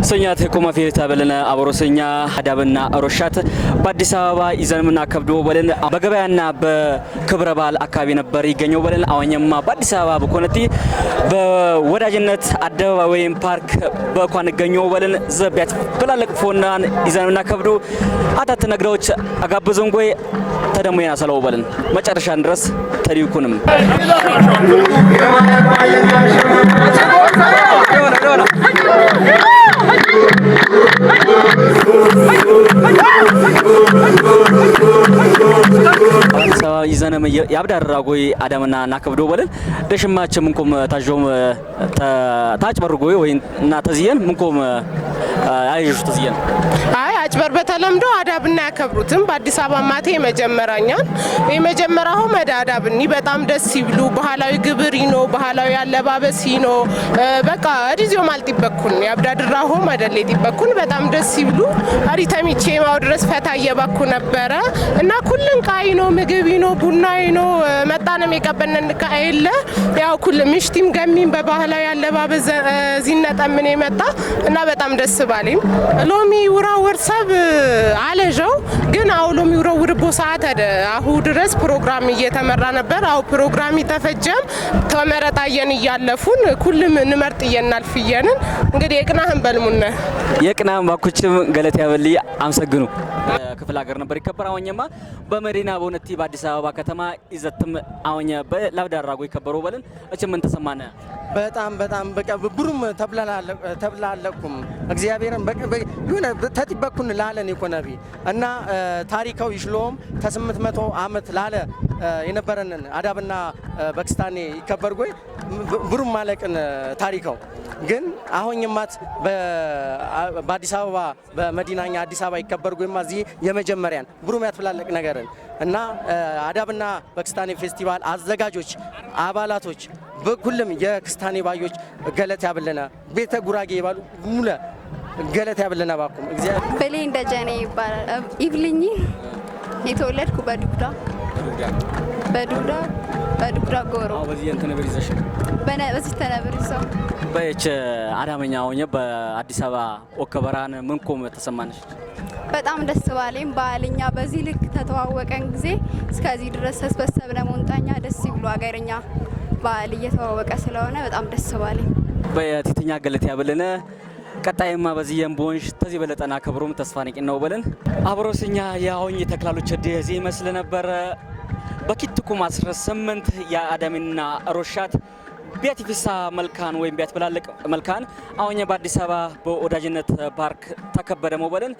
ሰኛት ኮማ ፌሪታ በለና አብሮሰኛ አዳብና ሮሻት በአዲስ አበባ ይዘንምና ከብዶ በለን በገበያና በክብረ በዓል አካባቢ ነበር ይገኘው በለን አወኛማ በአዲስ አበባ በኮነቲ በወዳጅነት አደባባይ ወይም ፓርክ በኳን ገኘው በለን ዘቢያት በላልቅ ፎናን ይዘንምና ከብዶ አታት ነግራዎች አጋበዘን ጎይ ተደሞና ሰለው በለን መጨረሻን ድረስ ተሪኩንም ይዘነም ያብዳራጎይ አዳምና ናከብዶ በለን ደሽማች ምንቆም ታጆም ታጭበርጎይ ወይ እና ተዚየን ምንቆም አይጁ ተዚየን አይ አጭበር በተለምዶ አዳብና ያከብሩትም በአዲስ አበባ ማቴ የመጀመሪያው መዳዳብኒ በጣም ደስ ይብሉ ባህላዊ ግብር ይኖ ባህላዊ አለባበስ ይኖ በቃ አዲዚዮ ማልቲበኩን ያብዳድራው መደሌት ይበኩን በጣም ደስ ይብሉ አሪታሚቼ ማው ድረስ ፈታ የባኩ ነበረ እና ኩልን ቃይኖ ምግብ ይኖ ቡና ይኖ መጣነም የቀበነን ካይለ ያው ኩል ምሽቲም ገሚም በባህላዊ አለባበስ ዚነጠምን የመጣ እና በጣም ደስ ባለኝ ሎሚ ውራውር ሰብ አለጀው ግን አው ሎሚ ውራውር ቦሳት አሁ ድረስ ፕሮግራም እየተመራ ነበር አው ፕሮግራም ይተፈጀም ተመረጣየን ያለፉን ኩልም ንመርጥ የናልፍየን እንግዲህ የቅናህን በልሙነ የቅናም ባኩችም ገለት ያበልይ አመሰግኑ ክፍለ ሀገር ነበር ይከበር አወኛማ በመዲና በእውነቲ በአዲስ አበባ ከተማ ይዘትም አወኛ በላብዳራጎ ይከበሩ በለን እቺ ምን ተሰማነ በጣም በቃ ብሩም ተብላለኩም እግዚአብሔርን ይሁን ተጥበኩን ላለን ኢኮኖሚ እና ታሪካው ይሽሎም ከ800 አመት ላለ የነበረንን አዳብና በክስታኔ ይከበርጎይ ብሩም ማለቅን ታሪካው ግን አሁንማት በአዲስ አበባ በመዲናኛ አዲስ አበባ ይከበርጎይማ እዚ የመጀመሪያን ብሩም ያትፈላለቅ ነገርን እና አዳብና በክስታኔ ፌስቲቫል አዘጋጆች አባላቶች በኩልም የክስታኔ ባዮች ገለት ያብለና ቤተ ጉራጌ ይባሉ ሙለ ገለት ያብለና ባኩም እግዚአብሔር በሌ እንደጀኔ ይባላል ኢቭሊኝ የተወለድኩ በዱዳ ጎሮ በዚህ እንተ ነበር ይዘሽ በዚህ ተነብር ይዘው በእች አዳመኛ ሆኜ በአዲስ አበባ ወከበራን ምንቆም ተሰማነሽ በጣም ደስ ባለኝ ባልኛ በዚህ ልክ ተተዋወቀን ጊዜ እስከዚህ ድረስ ተሰበሰብነ ሞንታኛ ደስ ይብሉ አገርኛ ባል እየተዋወቀ ስለሆነ በጣም ደስ ባለኝ በየትኛ ገለት ያብለነ ቀጣይማ በዚህ የምቦንሽ ተዚህ በለጠና ከብሮም ተስፋነቂ ነው በለን አብሮስኛ ያውኝ ተክላሎች ደዚ መስለ ነበር በኪትኩም 18 የአዳምና ሮሻት ቢያቲፊሳ መልካን ወይም ቢያት በላልቅ መልካን አሁን በአዲስ አበባ በወዳጅነት ፓርክ ተከበረ ሞበልን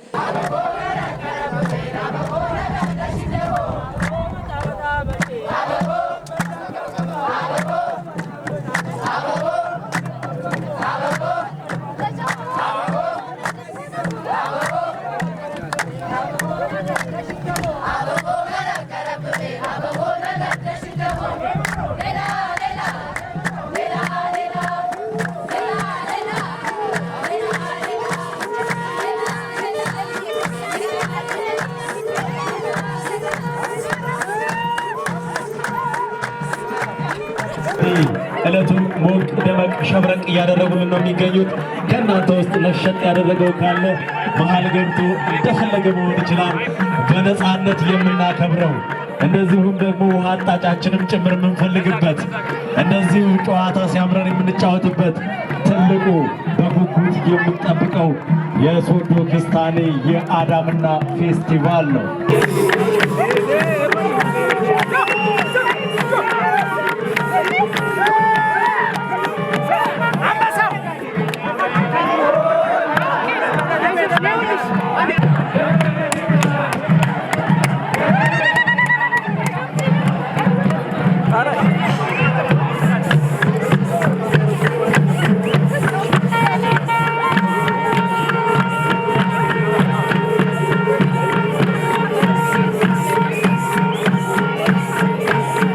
እለቱን ሞቅ ደመቅ ሸብረቅ ያደረጉልን ነው የሚገኙት ከናንተ ውስጥ ለሸጥ ያደረገው ካለ መሃል ገብቶ እንደፈለገ መሆን ይችላል በነፃነት የምናከብረው እንደዚሁም ደግሞ አጣጫችንም ጭምር የምንፈልግበት እንደዚሁ ጨዋታ ሲያምረን የምንጫወትበት ትልቁ በጉጉት የምንጠብቀው የሶዶ ክስታኔ የአዳምና ፌስቲቫል ነው።